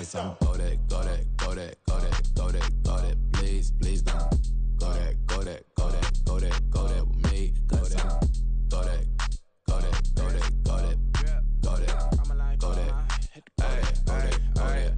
Cause I'm go that, go that, go that, go that, go that, go that. Please, please don't go that, go that, go that, go that, go that with me. Cause I'm go that, go that, go that, go that, go that, go that, go that.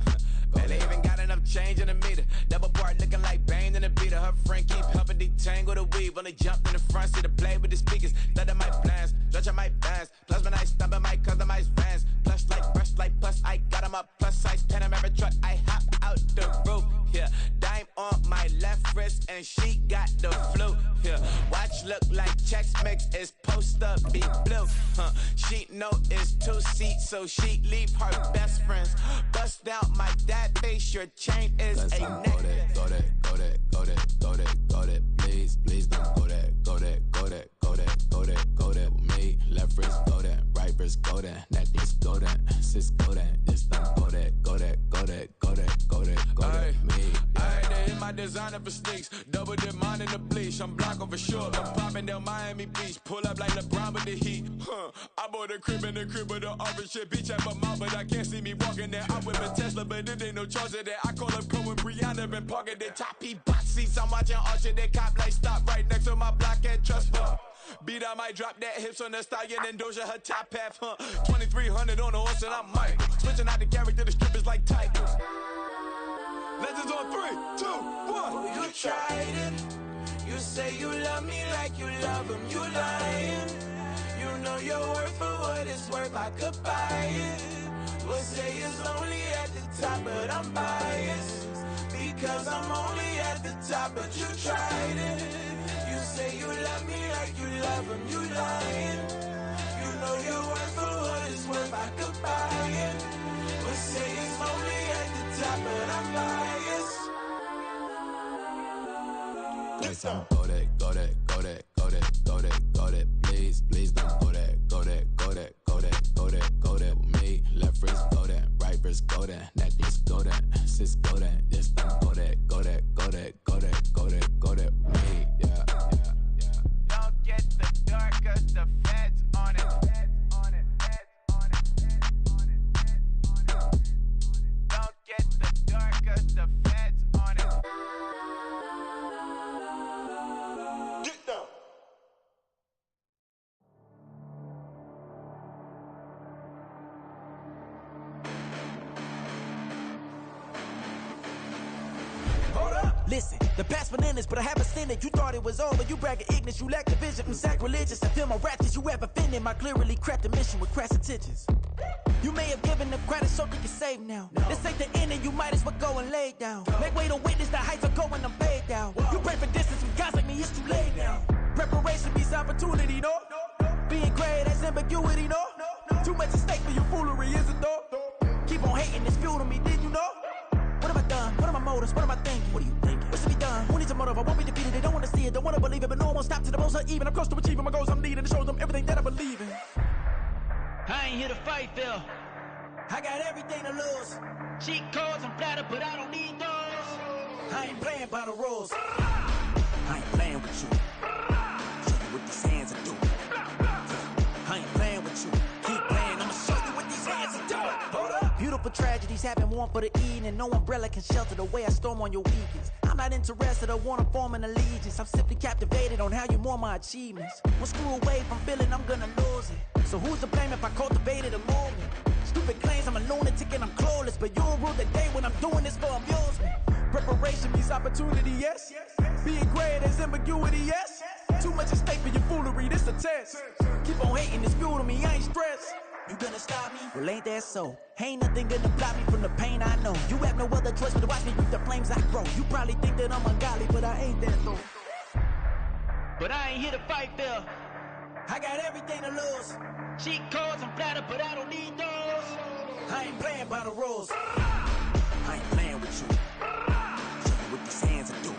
Man, they even got enough change in the meter. Double part looking like Bane in the beater. Her friend keep helping detangle the weave. Only jumped in the front seat to play with the speakers. Thought I might blast, stretch I might dance. Plus when I stump I might customize fans. Plush like brush like plus I got 'em up. Plus size Panamera truck, I hop out the roof. Yeah, dime on my left wrist and she got the flu. Yeah, watch look like Chex Mix is post up be blue. She know it's 2 seats, so she leave her best friends. Bust down my dad face, your chain is a necklace. Go that, go that, go that, go that, go that. Please, please don't go that, go that, go that, go that, go that, go that with me. Left wrist go that, right wrist go that, necklace go that, sis go that, this don't go that, go that, go that, go that, go that, go that with me. I had to hit my designer for sneaks, double dip mine in the bleach. I'm blocking for sure, I'm popping down Miami Beach, pull up like LeBron with the heat. I bought a crib in the crib with the orange shit, beach at my mouth, but I can't see me walking there. I'm with a Tesla, but it ain't no charge of that. I call up Cole and Brianna and parking the top box seats. I'm watching Archer, they cop like stop right next to my block and trust fund. Beat I might drop that hips on the stallion and Doja her top half, 2300 on the horse and I might switching out the character, the strippers like Tigers. Legends on 3, 2, 1. You tried it. You say you love me like you love him. You lying. You know your worth for what it's worth. I could buy it. We'll say it's lonely at the top, but I'm biased because I'm only at the top. But you tried it. You say you love me like you love him. You lying. You know your worth for what it's worth. I could buy it. We'll say it's lonely at the top, but I'm biased. Cause I'm go that, go that, go that, go that, go that, go that. Please, please don't go that, go that, go that, go that, go that, go that with me. Left wrist go that, right wrist go that, necklace go that, sis go that, this don't go that, go that, go that, go that, go that, go that with me. Yeah, yeah, yeah. Don't get the dark cause the feds on it. Don't get the dark cause the feds on it. Get down. Listen, the past bananas, but I haven't seen it. You thought it was over, you bragging ignorance, you lack the vision. I'm sacrilegious, I feel my ratchets, you have offended my clearly crafted mission with crass intentions. You may have given them credit so they can save now. This ain't the end and you might as well go and lay down. Make way to witness the heights are going, I'm paid down. You pray for distance from guys like me, it's too late now. Preparation beats opportunity, no? Being great, that's ambiguity, no? Too much at stake for your foolery, is it though? Keep on hating, it's fuel to me, did you know? What have I done? What are my motives? What am I thinking? What are you thinking? What's to be done? Who needs a motive? I won't be defeated. They don't want to see it, don't want to believe it, but no one will stop to the most even. I'm close to achieving my goals. I'm needing to show them everything that I believe in. I ain't here to fight, Phil. I got everything to lose. Cheat codes and flatter, but I don't need those. I ain't playing by the rules. I ain't playing with you. Show you what these hands are doing. I ain't playing with you. Keep playing, I'ma show you what these hands are doing. Hold up. Beautiful tragedies happen, one for the evening. No umbrella can shelter the way I storm on your weekends. I'm not interested, I wanna form an allegiance. I'm simply captivated on how you more my achievements. One screw away from feeling I'm gonna lose it. So who's to blame if I cultivated a movement? Stupid claims I'm a lunatic and I'm clueless, but you'll rule the day when I'm doing this for amusement. Preparation means opportunity, yes. Being great is ambiguity, yes. Too much at stake for your foolery, this a test. Keep on hating, it's fuel to me, I ain't stressed. You gonna stop me? Well, ain't that so? Ain't nothing gonna block me from the pain I know. You have no other choice but to watch me reap the flames I grow. You probably think that I'm ungodly, but I ain't that though. But I ain't here to fight, Phil. I got everything to lose. Cheat codes and flatter, but I don't need those. I ain't playing by the rules. I ain't playing with you. Show you what these hands are doing.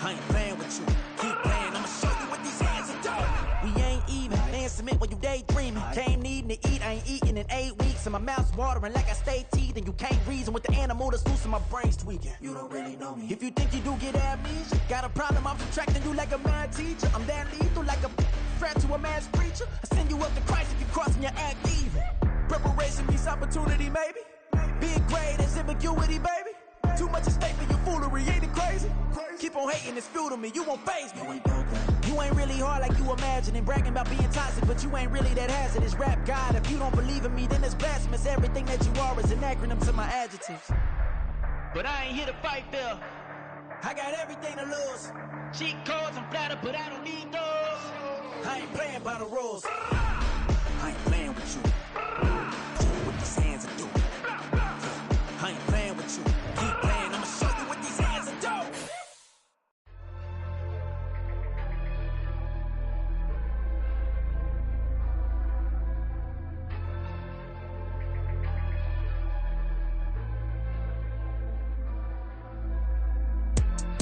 I ain't playing with you. Keep playing, I'ma show you what these hands are doing. We ain't even. Man, submit when you daydreaming. Came needing to eat, I ain't eating in 8 weeks. And my mouth's watering like I stay teeth. And you can't reason with the animal that's loose and my brain's tweaking. You don't really know me. If you think you do get amnesia, got a problem, I'm subtracting you like a mad teacher. I'm that lethal like a threat to a mass preacher. I send you up to Christ if you cross me, you act evil. Preparation means opportunity, maybe. Being grade, there's ambiguity, baby. Too much at stake for your foolery, ain't it crazy? Keep on hating, it's fuel to me, you won't faze me. You ain't really hard like you imagining, bragging about being toxic, but you ain't really that hazardous. Rap God, if you don't believe in me, then it's blasphemous. Everything that you are is an acronym to my adjectives. But I ain't here to fight, Phil. I got everything to lose. Cheat codes, I'm flattered, but I don't need those. I ain't playing by the rules. I ain't playing with you. Show you what these hands are doing. I ain't playing with you. Keep playing, I'ma show you what these hands are doing.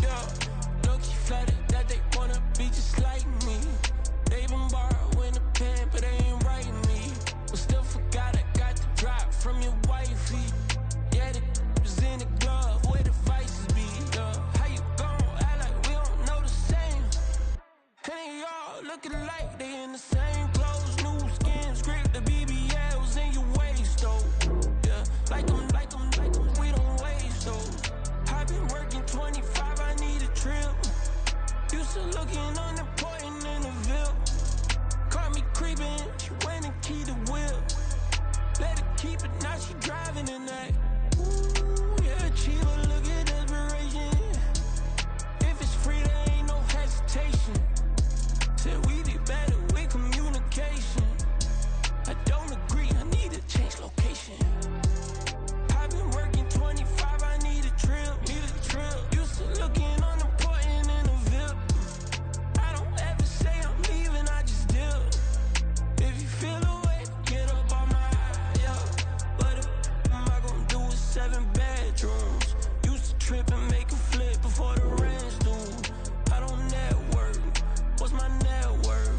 Yeah, low-key flattered that they wanna be just like me. They been borrowing a pen, but they ain't writing me. But still forgot I got the drop from your wifey. Yeah, the was in the glove, where the vices be. Yeah, how you gon' act like we don't know the same? And y'all looking like they in the same clothes, new skins, grip the BBLs in your waist, though. Yeah, like them, we don't waste, though. I've been working 25, I need a trip. Used to looking unimportant in the Ville. Caught me creeping, she went and keyed the wheel. Let her keep it, now she driving in that. Ooh, yeah, achiever, look at desperation. If it's free, there ain't no hesitation. Said we be better with communication. I don't agree, I need to change location. I've been working 25, I need a trip. Used to looking unimportant in the Ville. I don't ever say I'm leaving, I just deal. If you feel away, get up on my yeah. What am I gonna do with 7 bedrooms? Used to trip and make a flip before the rent's due. I don't network. What's my net worth?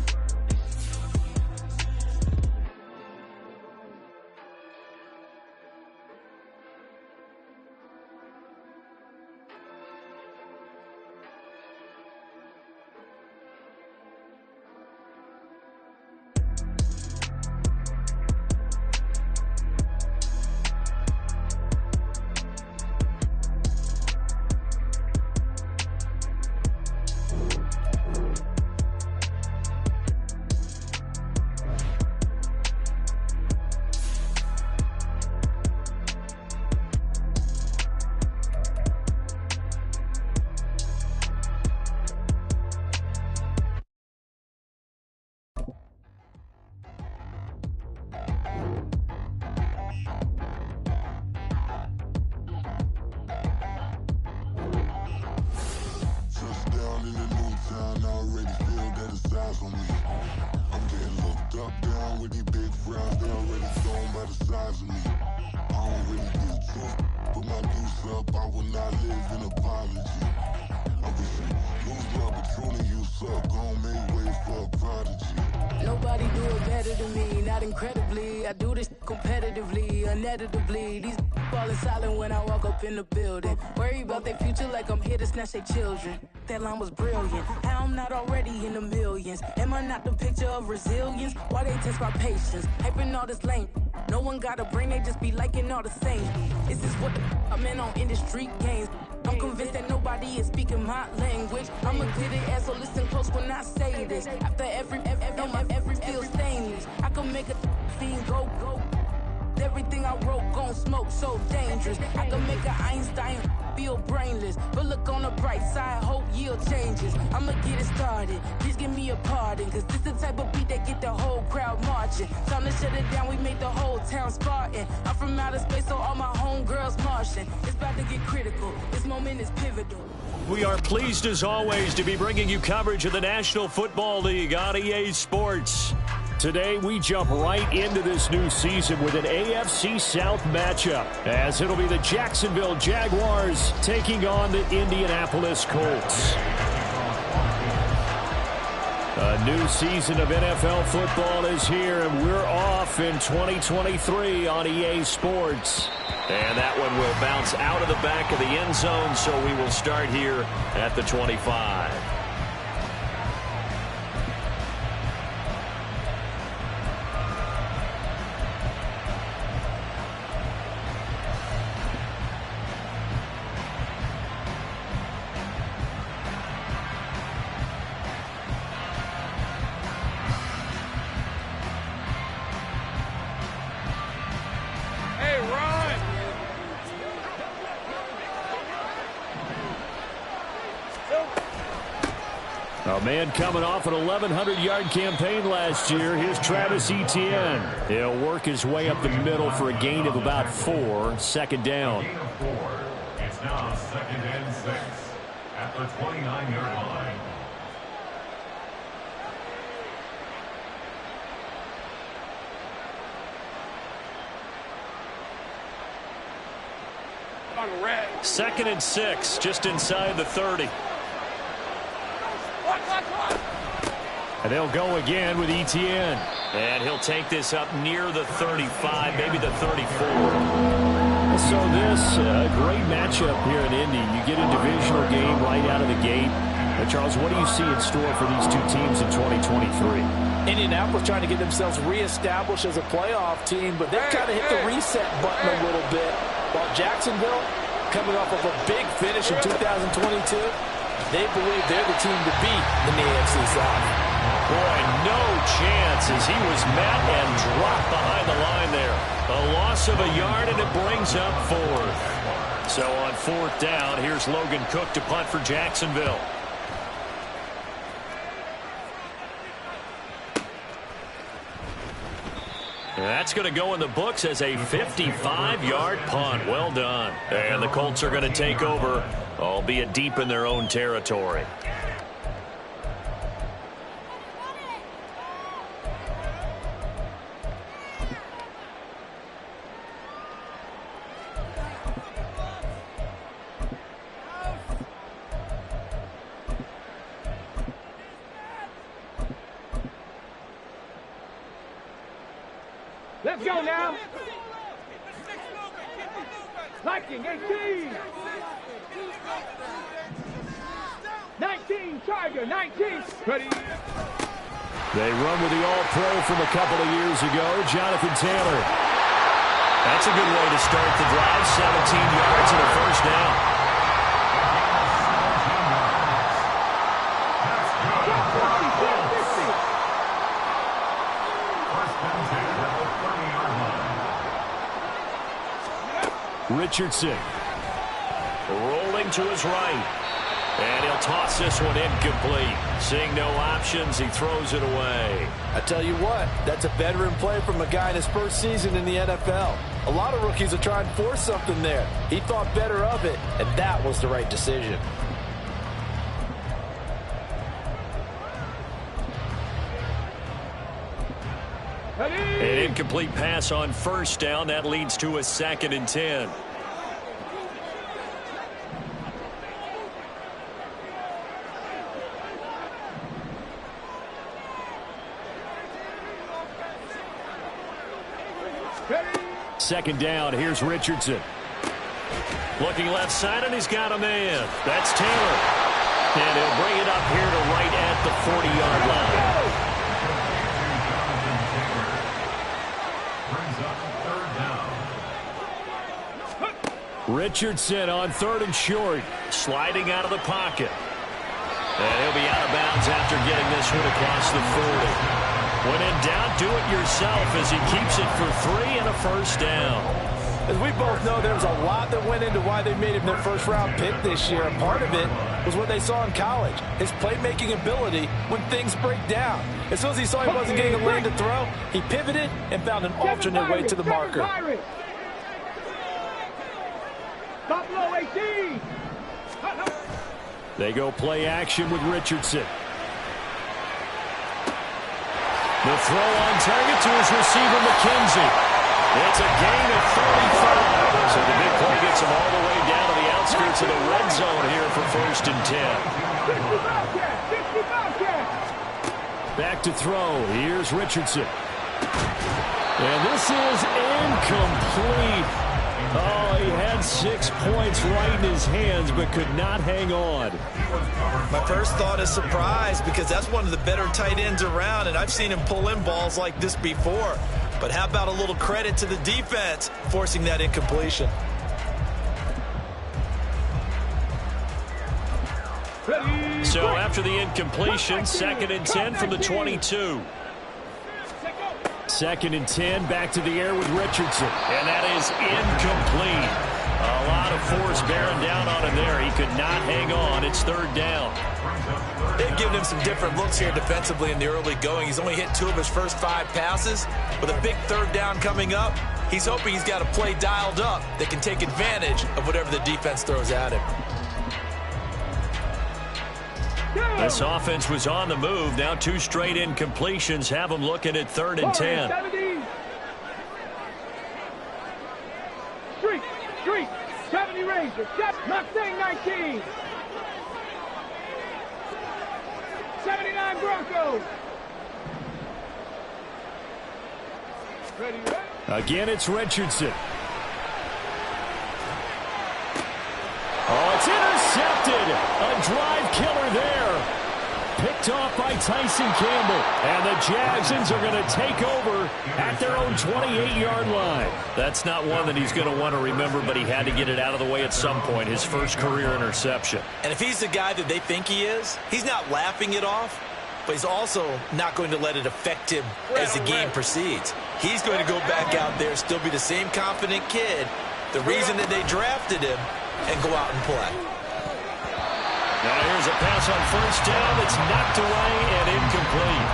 Touchdown in the new town, I already feel that it's eyes on me. I'm getting looked up, down with these big frowns, they already thrown by the size of me. I don't really give a truth, put my deuce up, I will not live in apology. I wish you lose love, but truly you suck, gon' make way for a prodigy. Nobody do it better than me, not incredibly. I do this competitively, uneditably. These falling silent when I walk up in the building. Worry about their future like I'm here to snatch their children. That line was brilliant. How I'm not already in the millions? Am I not the picture of resilience? Why they test my patience? Hyping all this lame. No one got a brain, they just be liking all the same. This is what I'm in on industry games. I'm convinced that nobody is speaking my language. I'ma get it as so listen close when I say this. After every feel stainless. I can make a fiend go. Everything I wrote gon' smoke, so dangerous. I can make an Einstein feel brainless. But look on the bright side, hope yield changes. I'ma get it started, please give me a pardon. Cause this the type of beat that get the whole crowd marching. Time to shut it down, we made the whole town Spartan. I'm from outer space, so all my homegirls Martian. It's about to get critical, this moment is pivotal. We are pleased as always to be bringing you coverage of the National Football League on EA Sports. Today, we jump right into this new season with an AFC South matchup, as it'll be the Jacksonville Jaguars taking on the Indianapolis Colts. A new season of NFL football is here, and we're off in 2023 on EA Sports. And that one will bounce out of the back of the end zone, so we will start here at the 25. A man coming off an 1,100-yard campaign last year. Here's Travis Etienne. He'll work his way up the middle for a gain of about 4. Second down. Gain of 4. It's now 2nd and 6 at the 29-yard line. Second and 6, just inside the 30. And they'll go again with Etienne. And he'll take this up near the 35, maybe the 34. So this, great matchup here in Indy. You get a divisional game right out of the gate. Charles, what do you see in store for these two teams in 2023? Indianapolis trying to get themselves reestablished as a playoff team, but they've kind of hit the reset button a little bit. While Jacksonville, coming off of a big finish in 2022, they believe they're the team to beat in the AFC South. Boy, no chance as he was met and dropped behind the line there. A loss of a yard, and it brings up 4th. So on 4th down, here's Logan Cook to punt for Jacksonville. That's going to go in the books as a 55-yard punt. Well done. And the Colts are going to take over, albeit deep in their own territory. Let's go now. Liking 18. 19, Charger, 19. Ready. They run with the All-Pro from a couple of years ago, Jonathan Taylor. That's a good way to start the drive, 17 yards and a first down. Richardson rolling to his right, and he'll toss this one incomplete. Seeing no options, he throws it away. I tell you what, that's a veteran play from a guy in his first season in the NFL. A lot of rookies are trying to force something there. He thought better of it, and that was the right decision. An incomplete pass on first down. That leads to a 2nd and 10. Second down. Here's Richardson. Looking left side, and he's got a man. That's Taylor. And he'll bring it up here to right at the 40-yard line. Richardson on 3rd and short, sliding out of the pocket. And he'll be out of bounds after getting this one across the 40. When in doubt, do it yourself as he keeps it for 3 and a first down. As we both know, there was a lot that went into why they made him their first-round pick this year. And part of it was what they saw in college, his playmaking ability when things break down. As soon as he saw he wasn't getting a lane to throw, he pivoted and found an alternate way to the marker. Top low 18. They go play action with Richardson. The throw on target to his receiver, McKenzie. It's a gain of 35. So the big play gets him all the way down to the outskirts of the red zone here for 1st and 10. Back to throw. Here's Richardson. And this is incomplete. Oh, he had 6 points right in his hands, but could not hang on. My first thought is surprise, because that's one of the better tight ends around, and I've seen him pull in balls like this before. But how about a little credit to the defense forcing that incompletion? So after the incompletion, 2nd and 10 from the 22. 2nd and 10, back to the air with Richardson. And that is incomplete. A lot of force bearing down on him there. He could not hang on. It's 3rd down. They've given him some different looks here defensively in the early going. He's only hit 2 of his first 5 passes. With a big 3rd down coming up, he's hoping he's got a play dialed up that can take advantage of whatever the defense throws at him. This offense was on the move. Now 2 straight incompletions have them looking at 3rd and 10. 70 Rangers, Mustang 19. 79 Broncos. Ready? Again, it's Richardson. Oh, it's intercepted. A drive killer there. Picked off by Tyson Campbell. And the Jagsons are going to take over at their own 28-yard line. That's not one that he's going to want to remember, but he had to get it out of the way at some point. His first career interception. And if he's the guy that they think he is, he's not laughing it off, but he's also not going to let it affect him as the game proceeds. He's going to go back out there, still be the same confident kid, the reason that they drafted him, and go out and play. Now here's a pass on 1st down. It's knocked away and incomplete.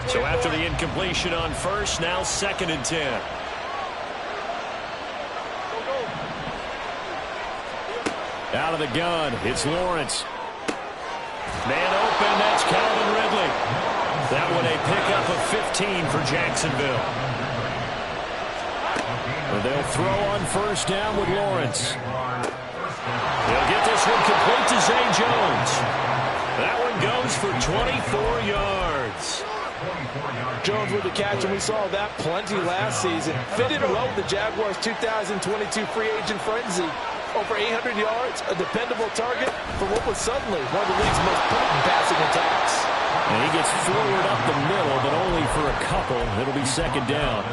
So after the incompletion on 1st, now 2nd and 10. Out of the gun, it's Lawrence. Man open, that's Calvin Ridley. That one a pickup of 15 for Jacksonville. And they'll throw on 1st down with Lawrence. They'll get this one complete to Zay Jones. That one goes for 24 yards. Jones with the catch, and we saw that plenty last season. Fit in a row with the Jaguars' 2022 free agent frenzy. Over 800 yards, a dependable target for what was suddenly one of the league's most potent passing attacks. And he gets forward up the middle, but only for a couple. It'll be 2nd down.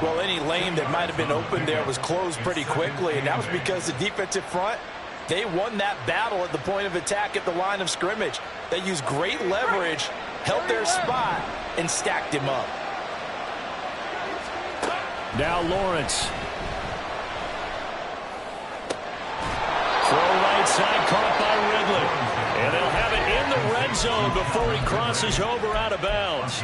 Well, any lane that might have been open there was closed pretty quickly, and that was because the defensive front, they won that battle at the point of attack at the line of scrimmage. They used great leverage, held their spot, and stacked him up. Now Lawrence. Throw right side, caught by Ridley. And they'll have it in the red zone before he crosses over out of bounds.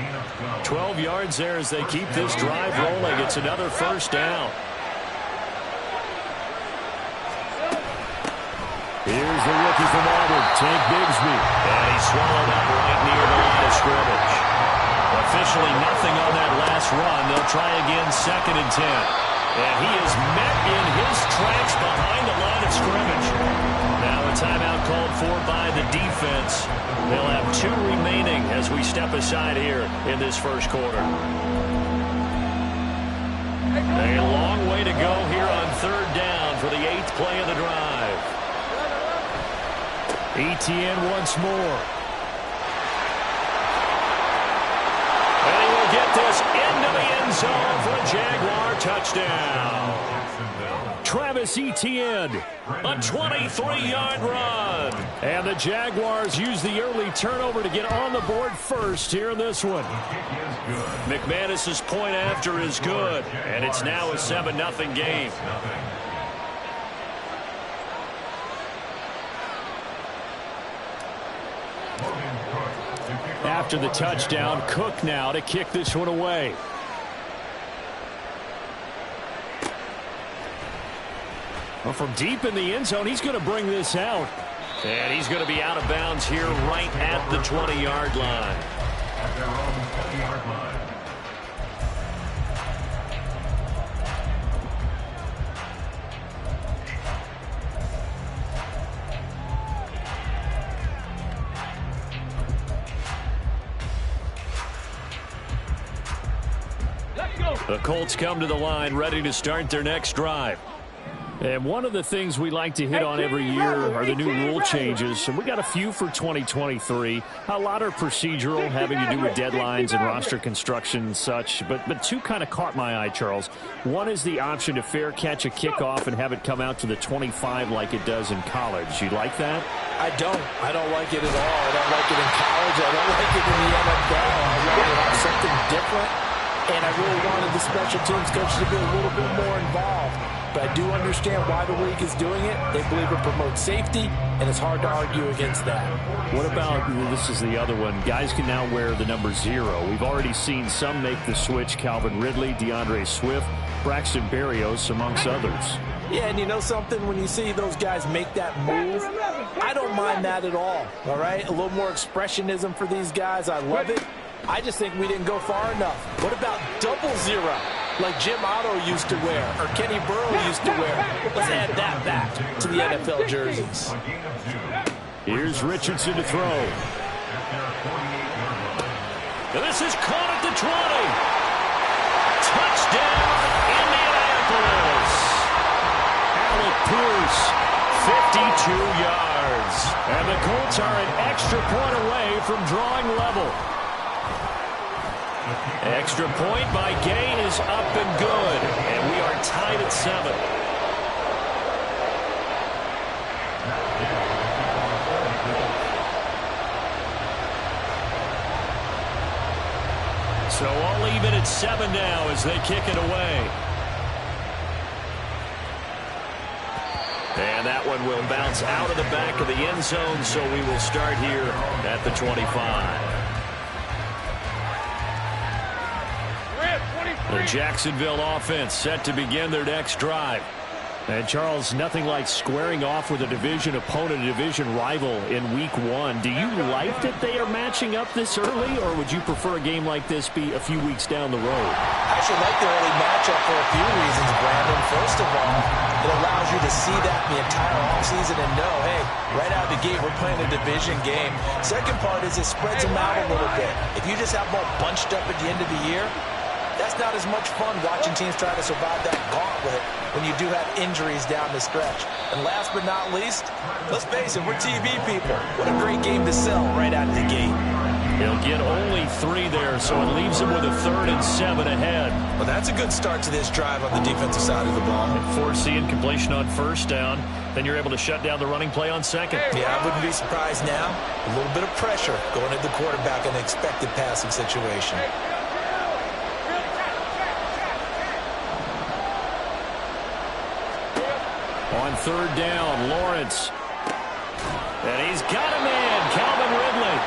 12 yards there as they keep this drive rolling. It's another 1st down. Here's the rookie from Auburn, Tank Bigsby. And he's swallowed up right near the line of scrimmage. Officially nothing on that last run. They'll try again 2nd and 10. And he is met in his tracks behind the line of scrimmage. Now a timeout called for by the defense. They'll have 2 remaining as we step aside here in this 1st quarter. A long way to go here on 3rd down for the 8th play of the drive. Etienne once more. And he will get this into the end zone for a Jaguar touchdown. Travis Etienne, a 23-yard run. And the Jaguars use the early turnover to get on the board first here in this one. McManus's point after is good, and it's now a 7-0 game. After the touchdown, Cook now to kick this one away. Well, from deep in the end zone, he's going to bring this out. And he's going to be out of bounds here right at the 20-yard line. At their own 20-yard line. The Colts come to the line ready to start their next drive. And one of the things we like to hit on every year are the new rule changes. And we got a few for 2023. A lot are procedural, having to do with deadlines and roster construction and such. But two kind of caught my eye, Charles. One is the option to fair catch a kickoff and have it come out to the 25 like it does in college. You like that? I don't. I don't like it at all. I don't like it in college. I don't like it in the NFL. I want to have something different. And I really wanted the special teams coach to be a little bit more involved. But I do understand why the league is doing it. They believe it promotes safety, and it's hard to argue against that. What about, this is the other one, guys can now wear the number 0. We've already seen some make the switch, Calvin Ridley, DeAndre Swift, Braxton Berrios, amongst others. Yeah, and you know something? When you see those guys make that move, I don't mind that at all right? A little more expressionism for these guys. I love it. I just think we didn't go far enough. What about double 0, like Jim Otto used to wear or Kenny Burrow used to wear? Let's add that back to the NFL jerseys. Here's Richardson to throw. And this is caught at the 20. Touchdown, Indianapolis. Alec Pierce, 52 yards. And the Colts are an extra point away from drawing level. Extra point by Gay is up and good. And we are tied at 7. So all even at 7 now as they kick it away. And that one will bounce out of the back of the end zone, so we will start here at the 25. The Jacksonville offense set to begin their next drive. And, Charles, nothing like squaring off with a division opponent, a division rival in Week 1. Do you like that they are matching up this early, or would you prefer a game like this be a few weeks down the road? I actually like the early matchup for a few reasons, Brandon. First of all, it allows you to see that the entire offseason and know, hey, right out of the gate, we're playing a division game. Second part is it spreads them out a little bit. If you just have them all bunched up at the end of the year, that's not as much fun watching teams try to survive that gauntlet when you do have injuries down the stretch. And last but not least, let's face it, we're TV people. What a great game to sell right out of the gate. He'll get only 3 there, so it leaves him with a 3rd and 7 ahead. Well, that's a good start to this drive on the defensive side of the ball. And forcing completion on 1st down, then you're able to shut down the running play on 2nd. Yeah, I wouldn't be surprised now. A little bit of pressure going at the quarterback in an expected passing situation. On 3rd down, Lawrence. And he's got a man, Calvin Ridley.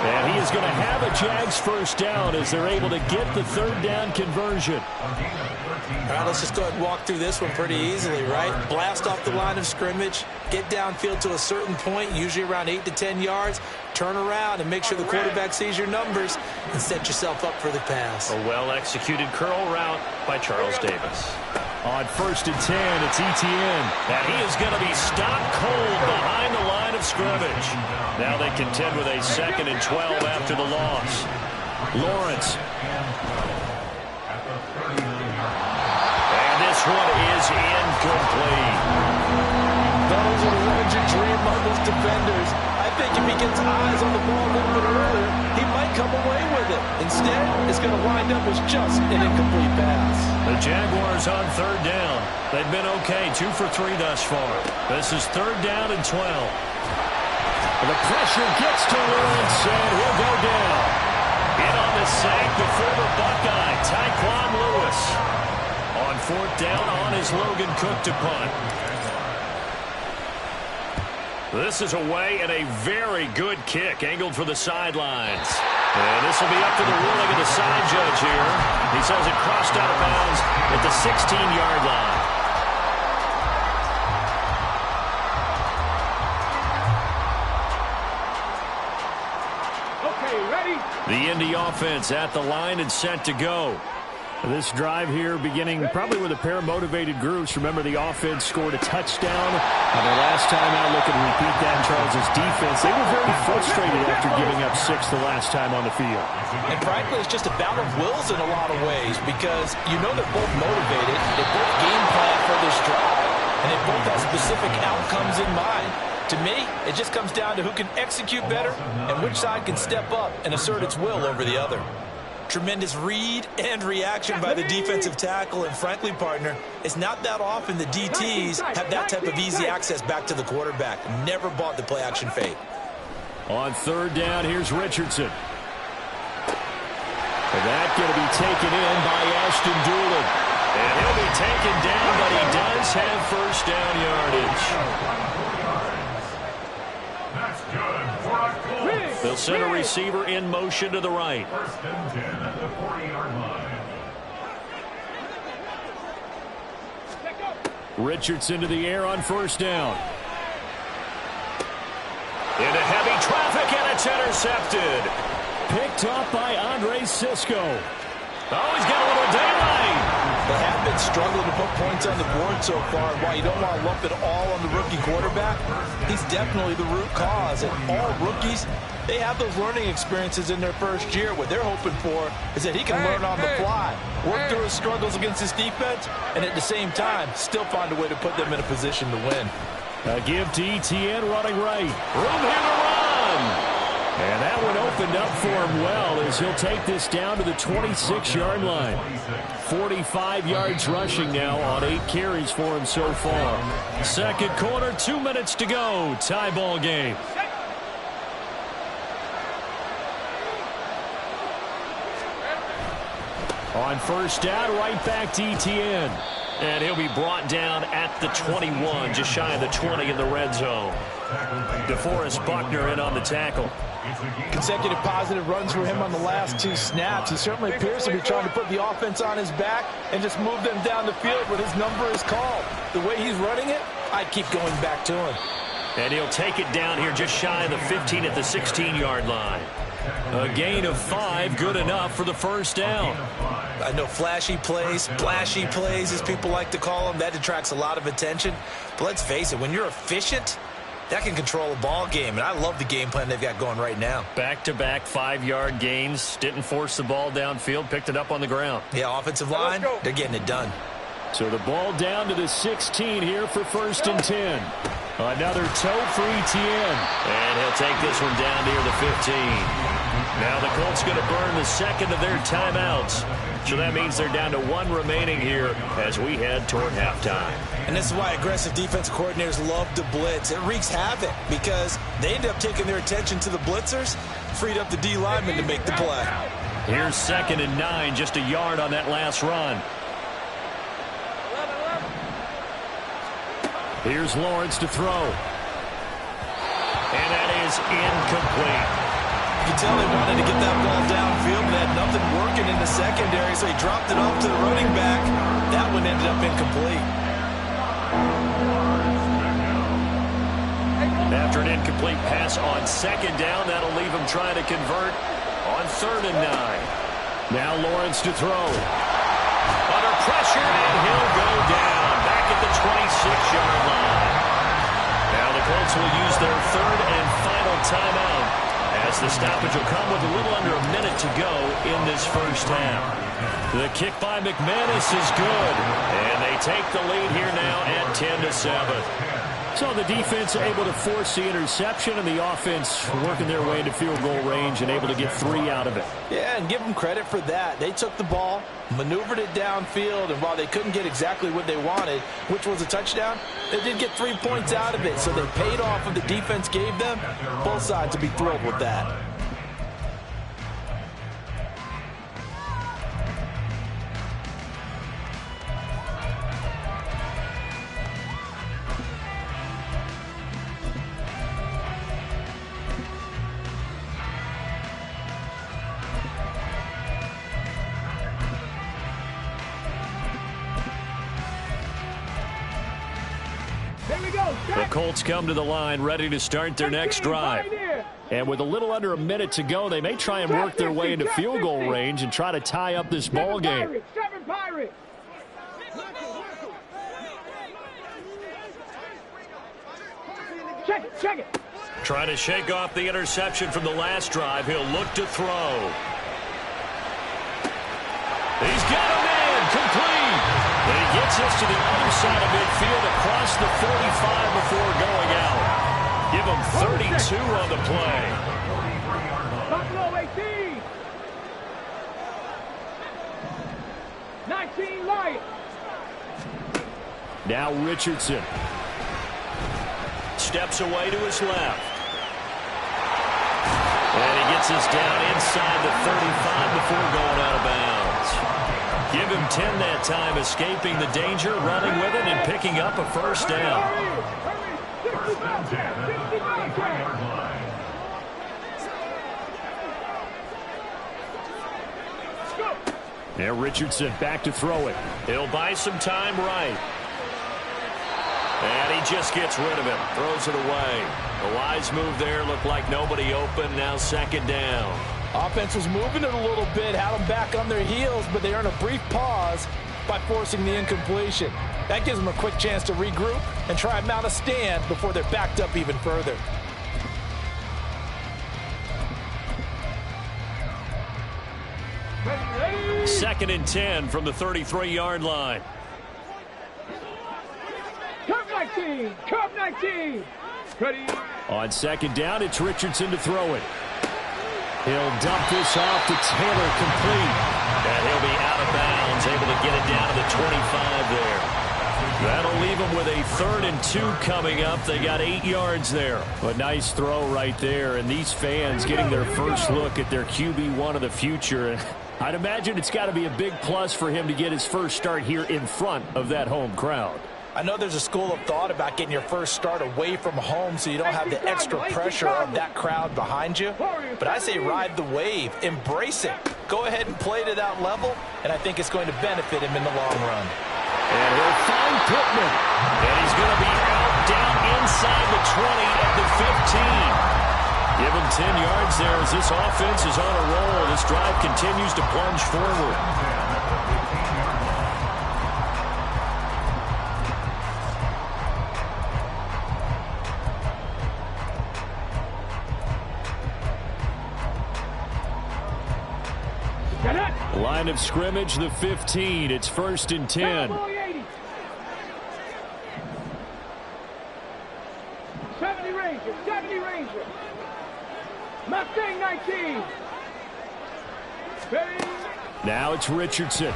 And he is going to have a Jags 1st down as they're able to get the 3rd down conversion. All right, let's just go ahead and walk through this one pretty easily, right? Blast off the line of scrimmage, get downfield to a certain point, usually around 8 to 10 yards, turn around and make sure the quarterback sees your numbers and set yourself up for the pass. A well-executed curl route by Charles Davis. On 1st and 10, it's Etienne. And he is going to be stopped cold behind the line of scrimmage. Now they contend with a 2nd and 12 after the loss. Lawrence. And this one is incomplete. Those are the ones you dream of as defenders. I think if he gets eyes on the ball a little bit earlier, he might come away with it. Instead, it's going to wind up as just an incomplete pass. The Jaguars on 3rd down. They've been okay, 2 for 3 thus far. This is 3rd down and 12. The pressure gets to Lawrence, and he'll go down. In on the sack, the former Buckeye, Tyquan Lewis. On 4th down, on is Logan Cook to punt. This is away and a very good kick, angled for the sidelines. And this will be up to the ruling of the side judge here. He says it crossed out of bounds at the 16-yard line. Okay, ready? The Indy offense at the line and set to go. This drive here beginning probably with a pair of motivated groups. Remember, the offense scored a touchdown. And the last time out, look and repeat that, Charles' defense. They were very frustrated after giving up 6 the last time on the field. And frankly, it's just a battle of wills in a lot of ways because you know they're both motivated. They both game plan for this drive. and they both have specific outcomes in mind. To me, it just comes down to who can execute better and which side can step up and assert its will over the other. Tremendous read and reaction by the defensive tackle, and frankly, partner, it's not that often the DTs have that type of easy access back to the quarterback. Never bought the play-action fake. On third down, here's Richardson. And that going to be taken in by Ashton Doolin. And he'll be taken down, but he does have first down yardage. That's good for a Colts. They'll send a receiver in motion to the right. First and 10 at the 40-yard line. Richardson to the air on first down. Into heavy traffic, and it's intercepted. Picked up by Andre Sisco. Oh, he's got a little daylight. They have been struggling to put points on the board so far. And while you don't want to lump it all on the rookie quarterback, he's definitely the root cause. And all rookies, they have those learning experiences in their first year. What they're hoping for is that he can learn on the fly, work through his struggles against his defense, and at the same time, still find a way to put them in a position to win. A give to ETN running right. Room here to run. And that one opened up for him well as he'll take this down to the 26-yard line. 45 yards rushing now on 8 carries for him so far. Second quarter, 2 minutes to go. Tie ball game. On first down, right back to ETN. And he'll be brought down at the 21, just shy of the 20 in the red zone. DeForest Buckner in on the tackle. Consecutive positive runs for him on the last 2 snaps. He certainly appears to be trying to put the offense on his back and just move them down the field when his number is called. The way he's running it, I'd keep going back to him. And he'll take it down here just shy of the 15 at the 16-yard line. A gain of 5, good enough for the first down. I know flashy plays, splashy plays, as people like to call them, that detracts a lot of attention. But let's face it, when you're efficient, that can control a ball game, and I love the game plan they've got going right now. Back-to-back 5-yard gains, didn't force the ball downfield, picked it up on the ground. Yeah, offensive line, they're getting it done. So the ball down to the 16 here for first and 10. Another tote for ETN. And he'll take this one down near the 15. Now the Colts going to burn the second of their timeouts. So that means they're down to 1 remaining here as we head toward halftime. And this is why aggressive defense coordinators love to blitz. It wreaks havoc because they end up taking their attention to the blitzers, freed up the D lineman to make the play. Here's second and 9, just a yard on that last run. Here's Lawrence to throw. And that is incomplete. You can tell they wanted to get that ball downfield, but had nothing working in the secondary, so he dropped it off to the running back. That one ended up incomplete. After an incomplete pass on second down, that'll leave him trying to convert on third and 9. Now Lawrence to throw. Under pressure, and he'll go down back at the 26-yard line. Now the Colts will use their third and final timeout, as the stoppage will come with a little under a minute to go in this first half. The kick by McManus is good, and they take the lead here now at 10-7. So the defense able to force the interception, and the offense working their way into field goal range and able to get 3 out of it. Yeah, and give them credit for that. They took the ball, maneuvered it downfield, and while they couldn't get exactly what they wanted, which was a touchdown, they did get 3 points out of it. So they paid off what the defense gave them. Both sides will be thrilled with that. The Colts come to the line ready to start their next drive. And with a little under a minute to go, they may try and work their way into field goal range and try to tie up this ball game. Check it. Trying to shake off the interception from the last drive. He'll look to throw. He's got a man complete. They get Gets this to the other side of midfield across the 45 before going out. Give him 32 on the play. Buffalo 18. 19 Lions. Now Richardson. Steps away to his left. And he gets us down inside the 35 before going out of bounds. Give him 10 that time, escaping the danger, running with it, and picking up a first down. Now Richardson back to throw it. He'll buy some time right. And he just gets rid of it. Throws it away. A wise move there. Looked like nobody open. Now second down. Offense was moving it a little bit, had them back on their heels, but they earn a brief pause by forcing the incompletion. That gives them a quick chance to regroup and try and mount a stand before they're backed up even further. Second and 10 from the 33-yard line. Curve 19. Curve 19. On second down, it's Richardson to throw it. He'll dump this off to Taylor, complete. And he'll be out of bounds, able to get it down to the 25 there. That'll leave them with a 3rd and 2 coming up. They got 8 yards there. A nice throw right there, and these fans getting their first look at their QB1 of the future. And I'd imagine it's got to be a big plus for him to get his first start here in front of that home crowd. I know there's a school of thought about getting your first start away from home so you don't have the extra pressure of that crowd behind you. But I say ride the wave. Embrace it. Go ahead and play to that level, and I think it's going to benefit him in the long run. And he'll find Pittman. And he's going to be out down inside the 20 at the 15. Give him 10 yards there as this offense is on a roll. This drive continues to plunge forward. Line of scrimmage, the 15. It's 1st and 10. 70 Rangers, 70 Rangers. Mustang 19. Now it's Richardson.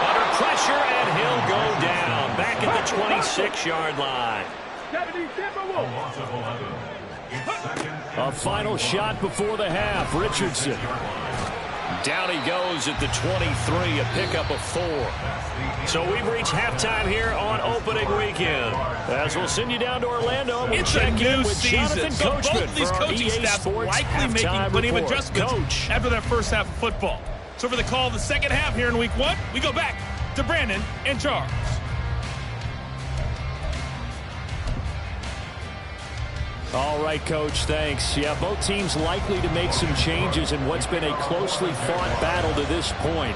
Under pressure, and he'll go down. Back at the 26-yard line. 70 A final shot before the half. Richardson. Down he goes at the 23, a pickup of 4. So we've reached halftime here on opening weekend. As we'll send you down to Orlando, and we'll check in with Jonathan Coachman both these for our coaching EA staffs Sports likely making plenty of adjustments Coach. after that first half of football. So for the call of the second half here in week 1, we go back to Brandon and Charles. All right, Coach, thanks. Yeah, both teams likely to make some changes in what's been a closely fought battle to this point.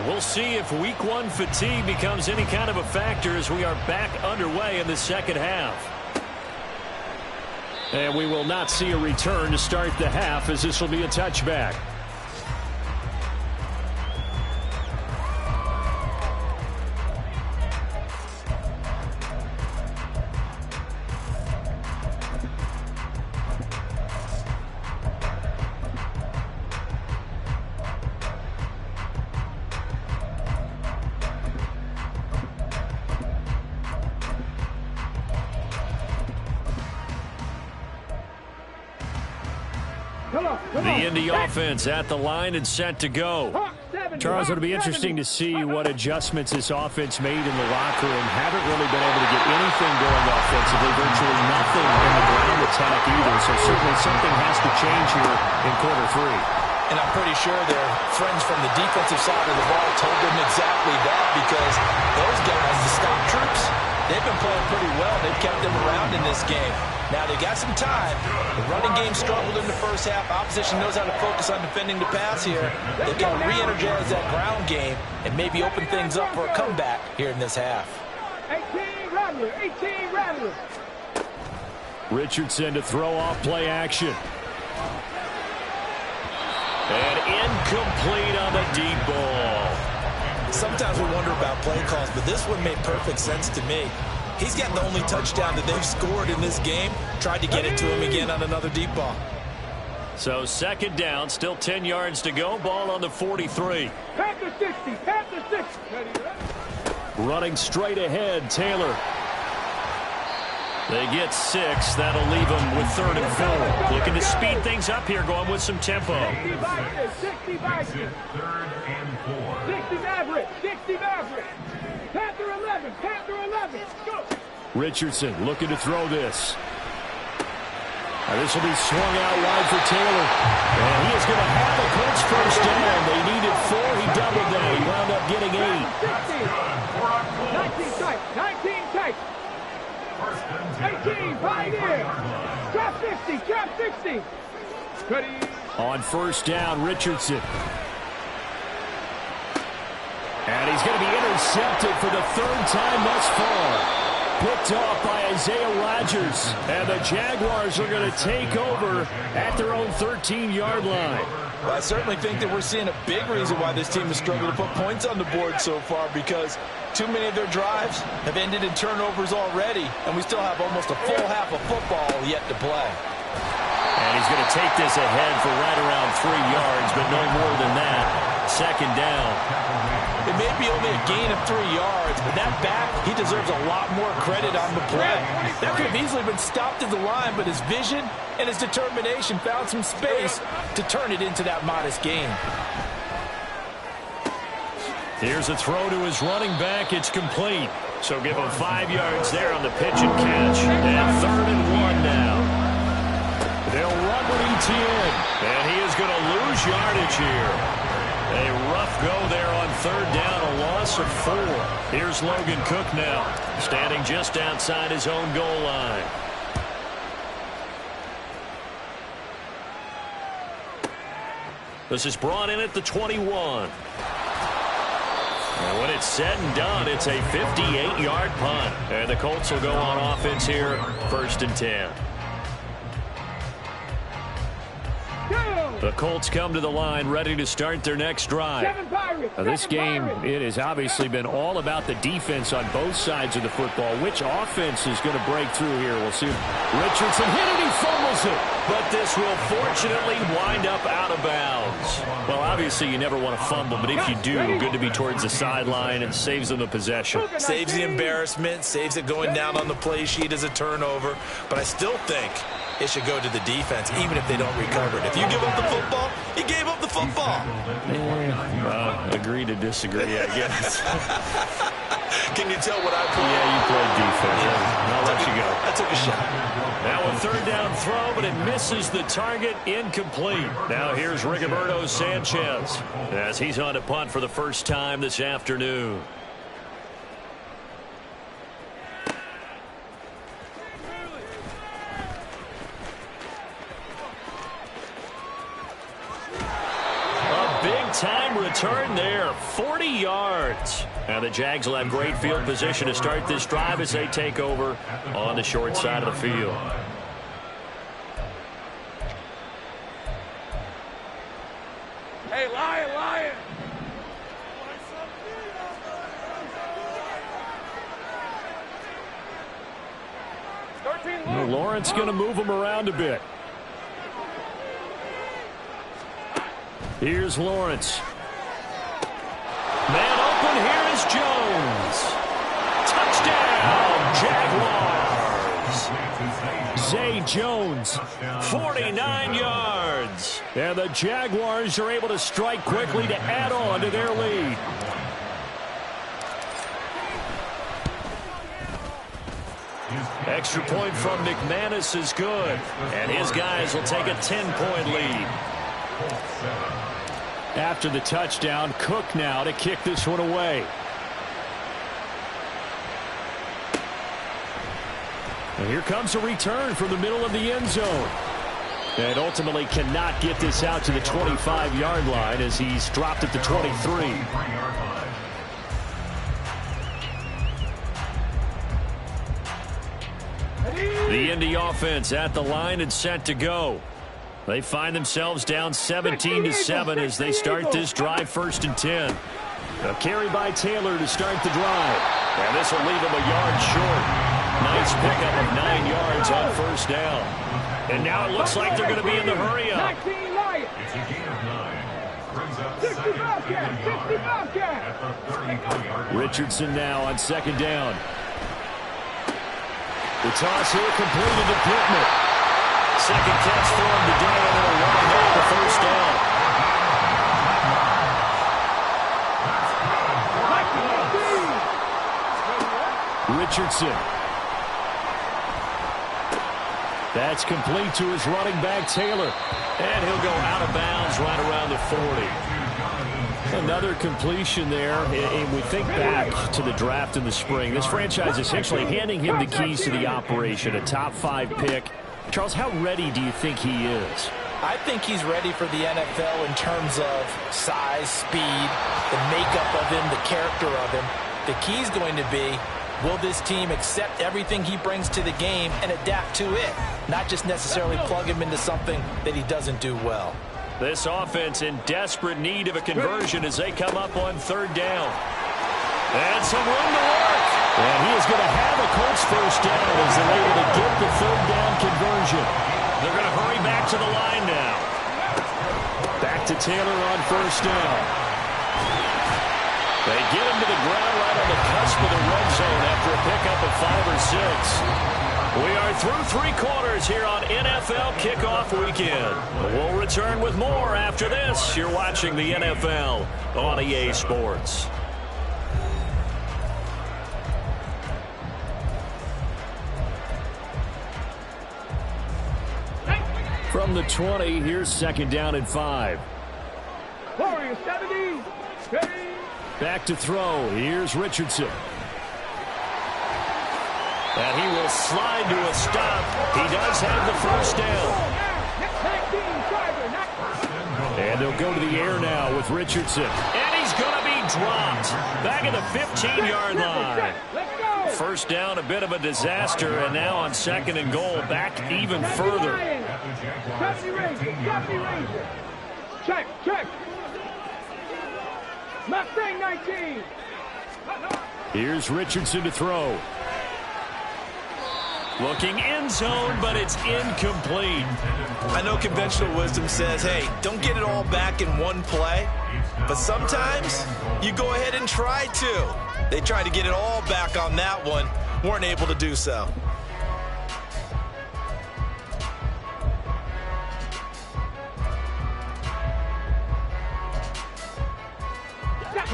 We'll see if week 1 fatigue becomes any kind of a factor as we are back underway in the second half. And we will not see a return to start the half, as this will be a touchback. The Indy offense at the line and set to go. Charles, it'll be interesting to see what adjustments this offense made in the locker room. Haven't really been able to get anything going offensively, virtually nothing in the ground attack either. So certainly something has to change here in quarter 3. And I'm pretty sure their friends from the defensive side of the ball told them exactly that, because those guys, the stop troops, they've been playing pretty well. They've kept them around in this game. Now they got some time. The running game struggled in the first half. Opposition knows how to focus on defending the pass here. They've got to re-energize that ground game and maybe open things up for a comeback here in this half. 18 Rattler, 18 Rattler. Richardson to throw off play action. And incomplete on the deep ball. sometimes we wonder about play calls, but this one made perfect sense to me. He's got the only touchdown that they've scored in this game. Tried to get it to him again on another deep ball. So second down, still 10 yards to go. Ball on the 43. Panther 60, Panther 60. Running straight ahead, Taylor. They get 6. That'll leave them with 3rd and 4. Looking to speed things up here, going with some tempo. 60 Vikings, 60 Vikings. 3rd and 4. 60 Maverick, 60 Maverick. Panther 11, Panther 11. Go. Richardson looking to throw this. This will be swung out wide for Taylor. And he is going to have the Colts first down. They needed 4. He doubled that. He wound up getting 8. 19 tight, 19 tight. 18, Pioneer. Trap 50, trap 60. On first down, Richardson. And he's going to be intercepted for the 3rd time thus far. Picked off by Isaiah Rodgers. And the Jaguars are going to take over at their own 13-yard line. Well, I certainly think that we're seeing a big reason why this team has struggled to put points on the board so far, because too many of their drives have ended in turnovers already, and we still have almost a full half of football yet to play. And he's going to take this ahead for right around 3 yards, but no more than that. Second down. It may be only a gain of 3 yards, but that back, he deserves a lot more credit on the play. That could have easily been stopped at the line, but his vision and his determination found some space to turn it into that modest gain. Here's a throw to his running back. It's complete. So give him 5 yards there on the pitch and catch. And 3rd and 1 now. They'll run with Etienne. And he is going to lose yardage here. A rough go there on 3rd down, a loss of 4. Here's Logan Cook now, standing just outside his own goal line. This is brought in at the 21. And when it's said and done, it's a 58-yard punt. And the Colts will go on offense here, 1st and 10. The Colts come to the line ready to start their next drive. Now, this game, it has obviously been all about the defense on both sides of the football. Which offense is going to break through here? We'll see. Richardson hit it, he fumbles it. But this will fortunately wind up out of bounds. Well, obviously you never want to fumble, but if you do, good to be towards the sideline and saves them the possession. Saves the embarrassment, saves it going down on the play sheet as a turnover. But I still think it should go to the defense, even if they don't recover it. If you give up the football, you gave up the football. Agree to disagree, I guess. Can you tell what I played? Yeah, you played defense. I'll let you go. I took a shot. Now a 3rd down throw, but it misses the target, incomplete. Now here's Rigoberto Sanchez as he's on to punt for the first time this afternoon. Time return there, 40 yards. Now the Jags will have great field position to start this drive as they take over on the short side of the field. Hey, Lion, Lion. Lawrence going to move him around a bit. Here's Lawrence. Man open, here is Jones. Touchdown, Jaguars. Zay Jones, 49 yards. And the Jaguars are able to strike quickly to add on to their lead. Extra point from McManus is good. And his guys will take a 10-point lead. After the touchdown, Cook now to kick this one away. And here comes a return from the middle of the end zone. And ultimately cannot get this out to the 25-yard line as he's dropped at the 23. The Indy offense at the line and set to go. They find themselves down 17-7 as they start this drive, 1st and 10. A carry by Taylor to start the drive. And this will leave him a yard short. Nice pickup of 9 yards on first down. And now it looks like they're going to be in the hurry-up. It's a gain of 9. Brings up 65 cat. at the 33-yard line. Richardson now on second down. The toss here completed to Pittman. Second catch for him today, and it'll run back the first down. Richardson. That's complete to his running back, Taylor. And he'll go out of bounds right around the 40. Another completion there. And we think back to the draft in the spring. This franchise essentially handing him the keys to the operation, a top 5 pick. Charles, how ready do you think he is? I think he's ready for the NFL in terms of size, speed, the makeup of him, the character of him. The key's going to be, will this team accept everything he brings to the game and adapt to it? Not just necessarily plug him into something that he doesn't do well. This offense in desperate need of a conversion as they come up on third down. And some room to work. And he is going to have a Colts first down as they're able to get the third down conversion. They're going to hurry back to the line now. Back to Taylor on first down. They get him to the ground right on the cusp of the red zone after a pickup of 5 or 6. We are through 3 quarters here on NFL Kickoff Weekend. We'll return with more after this. You're watching the NFL on EA Sports. From the 20, here's second down and 5. Warriors 70. Ready. Back to throw. Here's Richardson. And he will slide to a stop. He does have the first down. And they'll go to the air now with Richardson. And he's going to be dropped. Back at the 15-yard line. First down, a bit of a disaster. And now on second and goal, back even further. Check. Mustang 19. Here's Richardson to throw. Looking end zone, but it's incomplete. I know conventional wisdom says, hey, don't get it all back in one play. But sometimes you go ahead and try to. They tried to get it all back on that one. Weren't able to do so.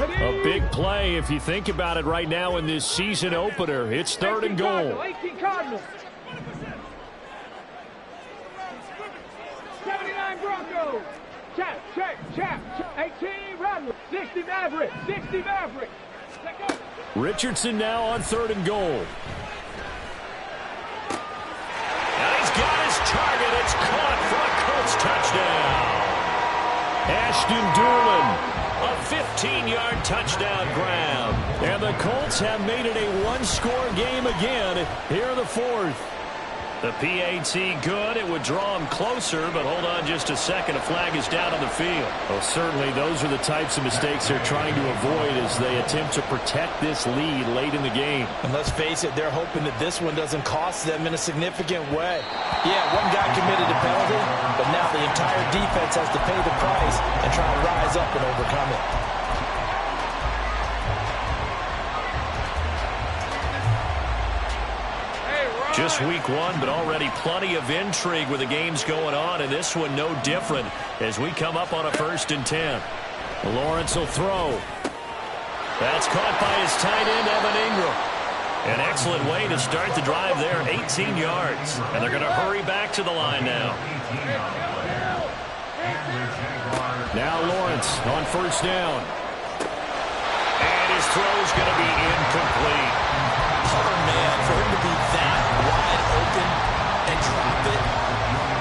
A big play if you think about it right now in this season opener. It's third and goal. 18 Cardinals. 79 Broncos. Check. 18 Rattlers. 60 Maverick. Let go. Richardson now on third and goal. And he's got his target. It's caught for a Colts touchdown. Ashton Doolin. A 15-yard touchdown grab. And the Colts have made it a one-score game again here in the fourth. The PAT good. It would draw him closer, but hold on just a second. A flag is down on the field. Well, certainly those are the types of mistakes they're trying to avoid as they attempt to protect this lead late in the game. And let's face it, they're hoping that this one doesn't cost them in a significant way. Yeah, one guy committed a penalty, but now the entire defense has to pay the price and try to rise up and overcome it. Just week 1, but already plenty of intrigue with the games going on, and this one no different as we come up on a 1st and 10. Lawrence will throw. That's caught by his tight end, Evan Ingram. An excellent way to start the drive there, 18 yards. And they're going to hurry back to the line now. Now Lawrence on first down. And his throw's going to be incomplete. Oh, man, for him to be that wide open and drop it.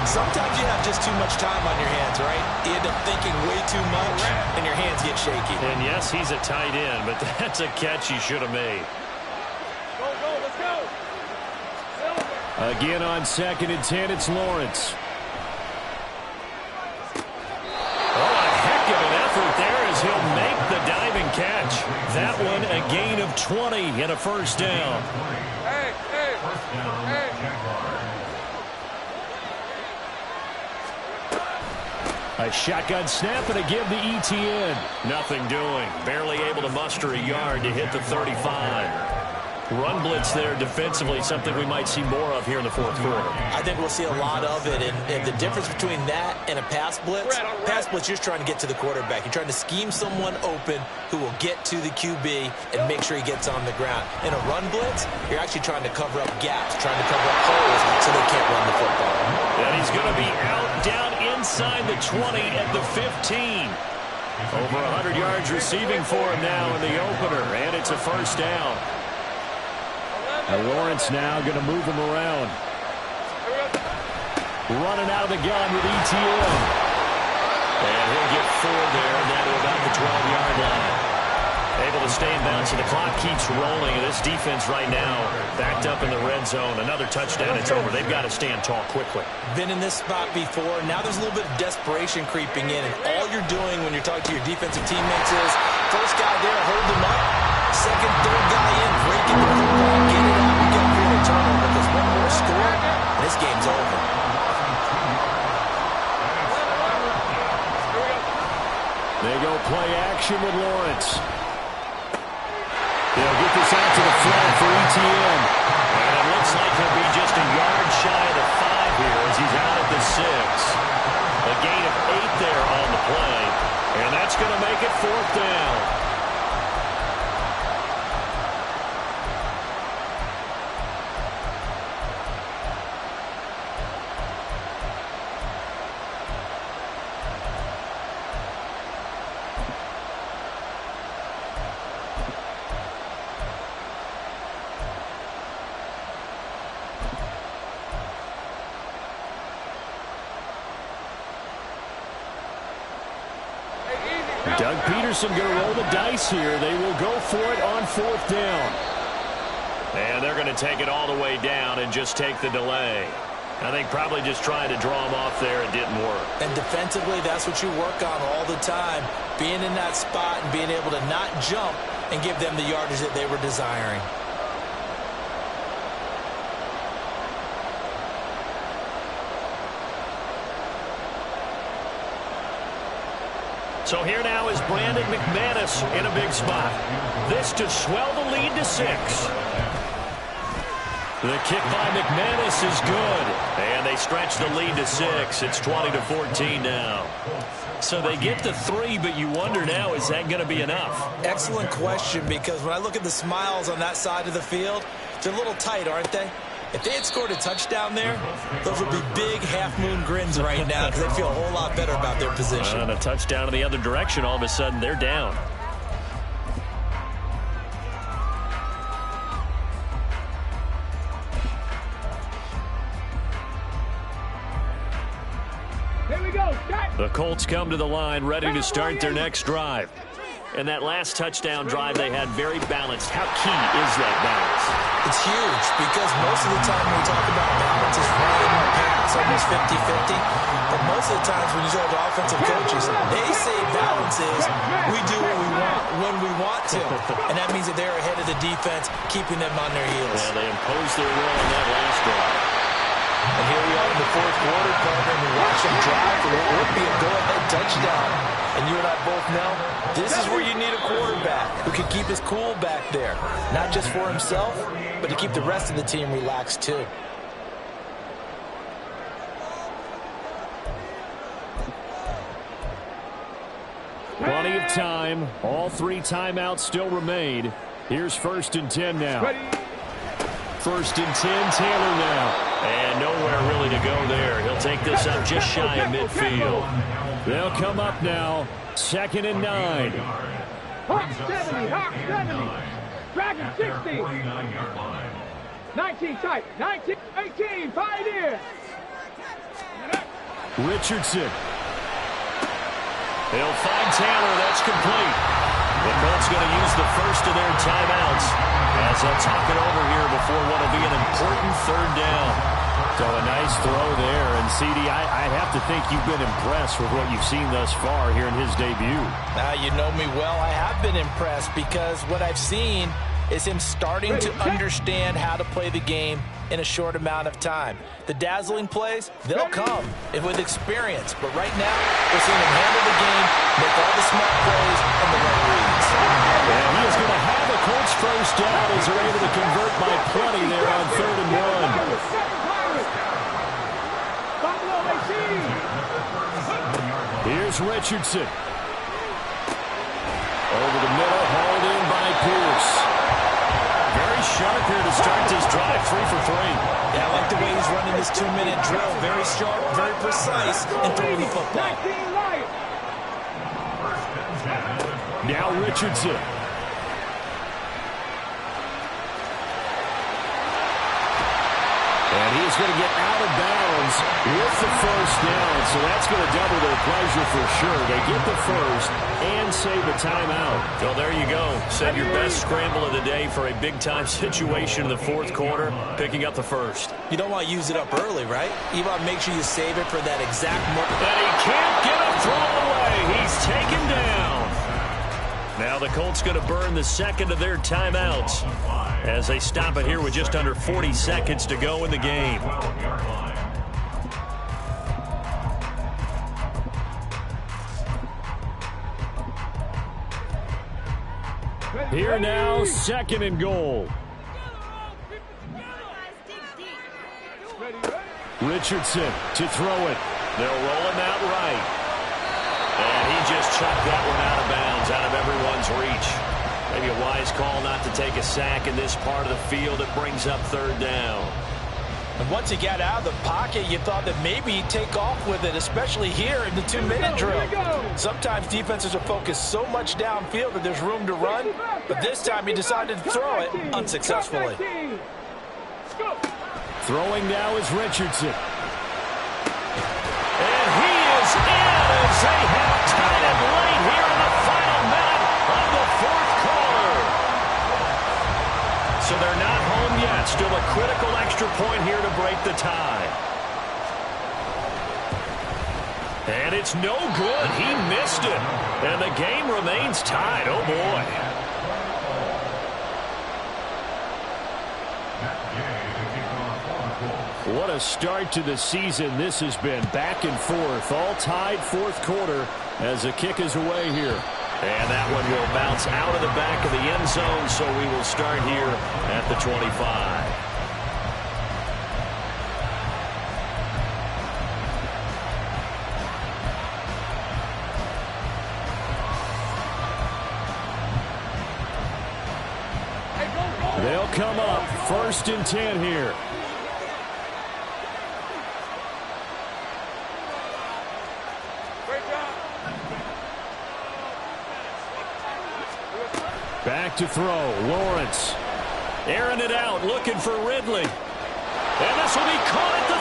Sometimes you have just too much time on your hands, right? You end up thinking way too much, and your hands get shaky. And yes, he's a tight end, but that's a catch he should have made. Let's go. Again on 2nd and 10, it's Lawrence. Oh, a heck of an effort there as he'll make the diving catch. that one a gain of 20 and a first down. A shotgun snap and a give to ETN. Nothing doing. Barely able to muster a yard to hit the 35. Run blitz there defensively, something we might see more of here in the fourth quarter. I think we'll see a lot of it, and the difference between that and a pass blitz, you're just trying to get to the quarterback. You're trying to scheme someone open who will get to the QB and make sure he gets on the ground. In a run blitz, you're actually trying to cover up gaps, trying to cover up holes so they can't run the football. And he's going to be out down inside the 20 at the 15. Over 100 yards receiving for him now in the opener, and it's a first down. Lawrence now going to move him around. Running out of the gun with ETN. And he'll get 4 there, down to about the 12-yard line. Able to stay in bounds, and the clock keeps rolling. This defense right now backed up in the red zone. Another touchdown, it's over. They've got to stand tall quickly. Been in this spot before. Now there's a little bit of desperation creeping in, and all you're doing when you're talking to your defensive teammates is first guy there, hold him up. Second, third guy in, breaking the football, get it out. We got to create a turnover because one more score, and this game's over. They go play action with Lawrence. They'll get this out to the flat for ETN. And it looks like he'll be just a yard shy of the 5 here as he's out at the 6. A gain of 8 there on the play. And that's going to make it 4th down. Doug Peterson going to roll the dice here. They will go for it on 4th down. And they're going to take it all the way down and just take the delay. I think probably just trying to draw him off there. It didn't work. And defensively, that's what you work on all the time. Being in that spot and being able to not jump and give them the yardage that they were desiring. So here now is Brandon McManus in a big spot. This to swell the lead to 6. The kick by McManus is good. And they stretch the lead to 6. It's 20-14 now. So they get to 3, but you wonder now, is that going to be enough? Excellent question, because when I look at the smiles on that side of the field, they're a little tight, aren't they? If they had scored a touchdown there, those would be big half-moon grins right now because they feel a whole lot better about their position. And a touchdown in the other direction, all of a sudden they're down. Here we go. Start. The Colts come to the line, ready to start their next drive. And that last touchdown drive they had very balanced. How key is that balance? It's huge because most of the time when we talk about balance, it's running or pass, almost 50-50. But most of the times when you talk to offensive coaches, they say balance is we do what we want when we want to. And that means that they're ahead of the defense, keeping them on their heels. Yeah, they imposed their will on that last drive. And here we are in the 4th quarter, partner, and we watch them drive for what would be a go-ahead touchdown. And you and I both know this is where you need a quarterback who can keep his cool back there. Not just for himself, but to keep the rest of the team relaxed too. Plenty of time. All 3 timeouts still remain. Here's 1st and 10 now. 1st and 10, Taylor now. And nowhere really to go there. He'll take this up just shy of midfield. They'll come up now. 2nd and 9. Hawk 70, Hawk 70. Dragon 60. 19 tight. 19, 18, Pioneer. Richardson. They'll find Taylor. That's complete. The Colts going to use the first of their timeouts as they'll talk it over here before what will be an important 3rd down. So a nice throw there. And, CD, I have to think you've been impressed with what you've seen thus far here in his debut. You know me well. I have been impressed because what I've seen is him starting to understand how to play the game in a short amount of time. The dazzling plays, they'll come with experience. But right now, we're seeing him handle the game, make all the smart plays and the right reads. And he is going to have a Colts first down as they're able to convert by plenty there on 3rd and 1. Here's Richardson. Over the middle, hauled in by Pierce. Very sharp here to start this drive, 3 for 3. Yeah, I like the way he's running this 2-minute drill. Very sharp, very precise in throwing the football. Now Richardson. And he is going to get out of bounds with the first down. So that's going to double their pleasure for sure. They get the first and save a timeout. Well, there you go. Set your best scramble of the day for a big-time situation in the 4th quarter, picking up the first. You don't want to use it up early, right? You want to make sure you save it for that exact moment. And he can't get a throw away. He's taken down. Now the Colts going to burn the second of their timeouts as they stop it here with just under 40 seconds to go in the game. Here now, 2nd and goal. Richardson to throw it. They'll roll him out right. And he just chucked that one out of bounds, out of everyone's reach. Maybe a wise call not to take a sack in this part of the field. It brings up 3rd down. And once he got out of the pocket, you thought that maybe he'd take off with it, especially here in the 2-minute drill. Sometimes defenses are focused so much downfield that there's room to run, but this time he decided to throw it unsuccessfully. Throwing now is Richardson. And he is in as they have tied it late here in the final minute of the 4th quarter. So they're not home yet. Still a critical extra point here to break the tie. And it's no good. He missed it. And the game remains tied. Oh, boy. What a start to the season this has been. Back and forth, all tied 4th quarter as the kick is away here. And that one will bounce out of the back of the end zone, so we will start here at the 25. They'll come up 1st and 10 here. Back to throw, Lawrence. Airing it out, looking for Ridley. And this will be caught at the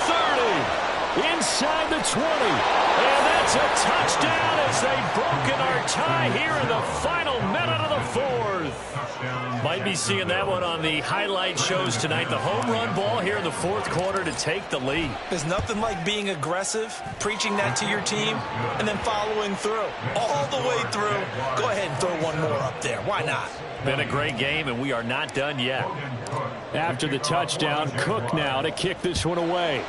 30. Inside the 20. And that's a touchdown as they've broken our tie here in the final minute of the 4th. Might be seeing that one on the highlight shows tonight. The home run ball here in the 4th quarter to take the lead. There's nothing like being aggressive, preaching that to your team, and then following through. All the way through. Go ahead and throw one more up there. Why not? Been a great game, and we are not done yet. After the touchdown, Cook now to kick this one away.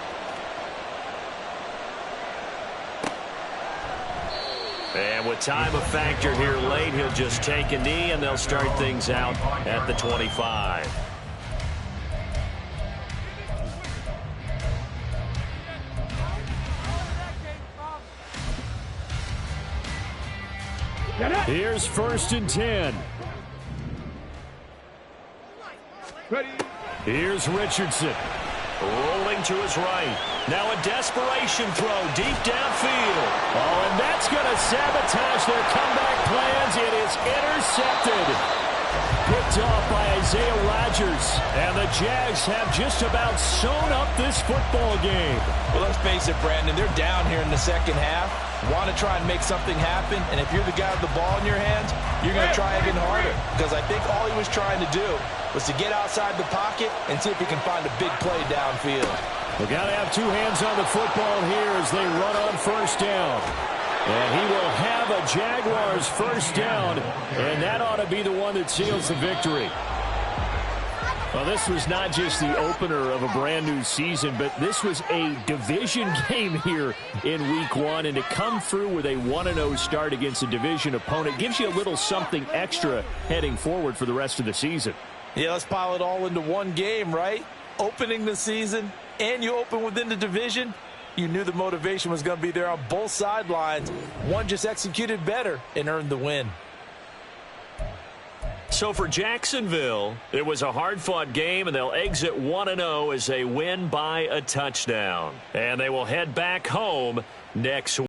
And with time a factor here late, he'll just take a knee, and they'll start things out at the 25. Here's 1st and 10. Here's Richardson. Rolling to his right. Now a desperation throw deep downfield. Oh, and that's going to sabotage their comeback plans. It is intercepted. Picked off by Isaiah Rodgers. And the Jags have just about sewn up this football game. Well, let's face it, Brandon. They're down here in the 2nd half. Want to try and make something happen. And if you're the guy with the ball in your hands, you're going to try even harder. Because I think all he was trying to do was to get outside the pocket and see if he can find a big play downfield. They've got to have two hands on the football here as they run on first down. And he will have a Jaguars first down, and that ought to be the one that seals the victory. Well, this was not just the opener of a brand-new season, but this was a division game here in Week 1, and to come through with a 1-0 start against a division opponent gives you a little something extra heading forward for the rest of the season. Yeah, let's pile it all into one game, right? Opening the season, and you open within the division. You knew the motivation was going to be there on both sidelines. One just executed better and earned the win. So for Jacksonville, it was a hard-fought game, and they'll exit 1-0 as they win by a touchdown. And they will head back home next week.